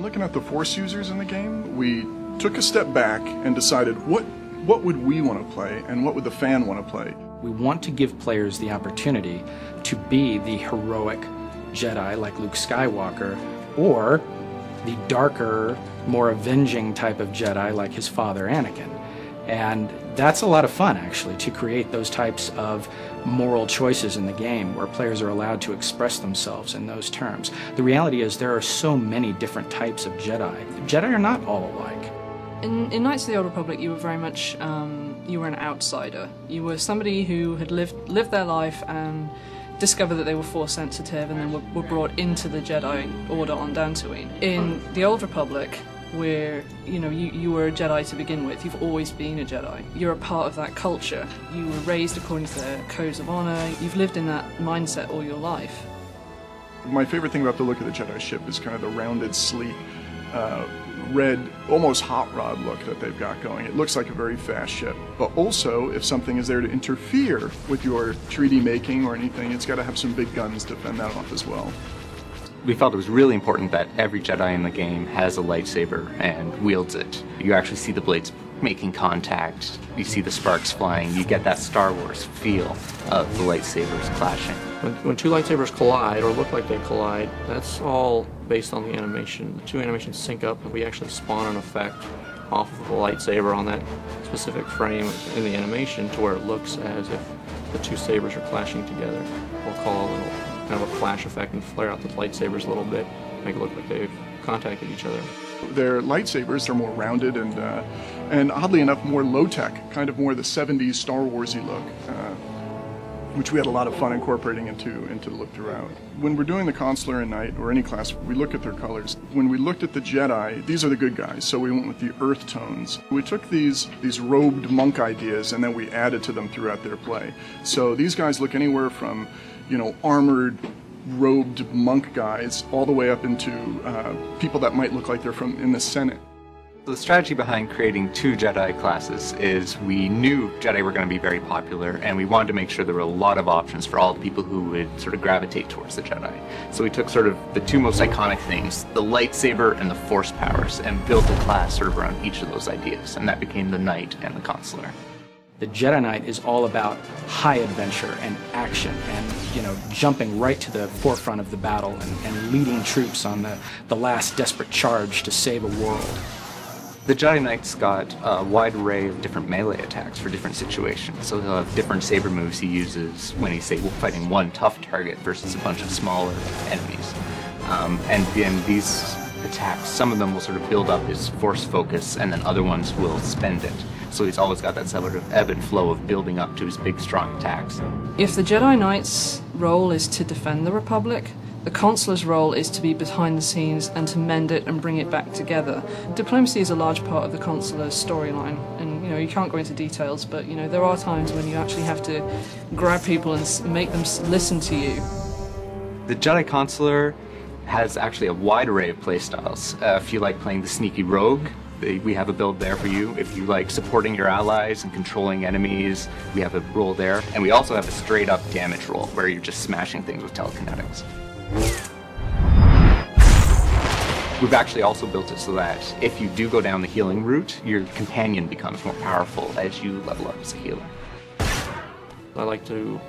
looking at the Force users in the game, we took a step back and decided what would we want to play and what would the fan want to play. We want to give players the opportunity to be the heroic Jedi like Luke Skywalker, or the darker, more avenging type of Jedi like his father Anakin. And that's a lot of fun, actually, to create those types of moral choices in the game where players are allowed to express themselves in those terms. The reality is there are so many different types of Jedi. Jedi are not all alike. In Knights of the Old Republic, you were very much, you were an outsider. You were somebody who had lived their life and discovered that they were Force sensitive and then were brought into the Jedi Order on Dantooine. In the Old Republic, where you were a Jedi to begin with, you've always been a Jedi. You're a part of that culture. You were raised according to their codes of honor. You've lived in that mindset all your life. My favorite thing about the look of the Jedi ship is kind of the rounded, sleek, red, almost hot rod look that they've got going. It looks like a very fast ship. But also, if something is there to interfere with your 3D making or anything, it's got to have some big guns to fend that off as well. We felt it was really important that every Jedi in the game has a lightsaber and wields it. You actually see the blades making contact, you see the sparks flying, you get that Star Wars feel of the lightsabers clashing. When two lightsabers collide, or look like they collide, that's all based on the animation. The two animations sync up and we actually spawn an effect off of the lightsaber on that specific frame in the animation to where it looks as if the two sabers are clashing together. We'll call a little kind of a flash effect and flare out the lightsabers a little bit, make it look like they've contacted each other. Their lightsabers are more rounded and oddly enough more low-tech, kind of more the 70s Star Wars-y look, which we had a lot of fun incorporating into the look throughout. When we're doing the Consular and Knight, or any class, we look at their colors. When we looked at the Jedi, these are the good guys, so we went with the earth tones. We took these robed monk ideas and then we added to them throughout their play. So these guys look anywhere from, armored, robed monk guys, all the way up into people that might look like they're from in the Senate. The strategy behind creating two Jedi classes is we knew Jedi were going to be very popular, and we wanted to make sure there were a lot of options for all the people who would sort of gravitate towards the Jedi. So we took sort of the two most iconic things, the lightsaber and the Force powers, and built a class sort of around each of those ideas, and that became the Knight and the Consular. The Jedi Knight is all about high adventure and action and, jumping right to the forefront of the battle and leading troops on the last desperate charge to save a world. The Jedi Knight's got a wide array of different melee attacks for different situations. So he'll have different saber moves he uses when he's, say, fighting one tough target versus a bunch of smaller enemies. And then these attacks, some of them will sort of build up his Force focus, and then other ones will spend it. So he's always got that sort of ebb and flow of building up to his big, strong attacks. If the Jedi Knight's role is to defend the Republic, the Consular's role is to be behind the scenes and to mend it and bring it back together. Diplomacy is a large part of the Consular's storyline, and you can't go into details, but there are times when you actually have to grab people and make them listen to you. The Jedi Consular has actually a wide array of playstyles. If you like playing the sneaky rogue, we have a build there for you. If you like supporting your allies and controlling enemies, we have a role there. And we also have a straight up damage role where you're just smashing things with telekinetics. We've actually also built it so that if you do go down the healing route, your companion becomes more powerful as you level up as a healer. I like to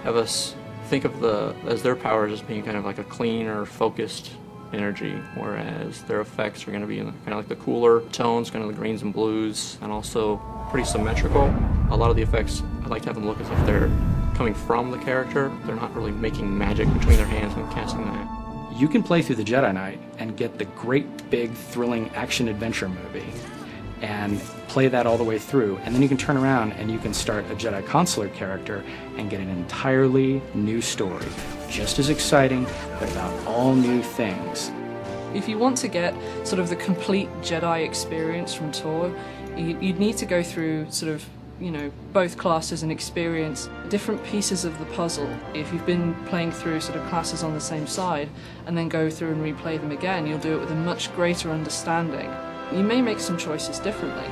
have us think of as their powers as being kind of like a clean or focused energy, whereas their effects are going to be in kind of like the cooler tones, kind of the greens and blues, and also pretty symmetrical. A lot of the effects, I like to have them look as if they're coming from the character. They're not really making magic between their hands when casting that. You can play through the Jedi Knight and get the great, big, thrilling action-adventure movie and play that all the way through, and then you can turn around and you can start a Jedi Consular character and get an entirely new story, just as exciting, but about all new things. If you want to get sort of the complete Jedi experience from TOR, you'd need to go through sort of both classes and experience different pieces of the puzzle. If you've been playing through sort of classes on the same side and then go through and replay them again, you'll do it with a much greater understanding. You may make some choices differently.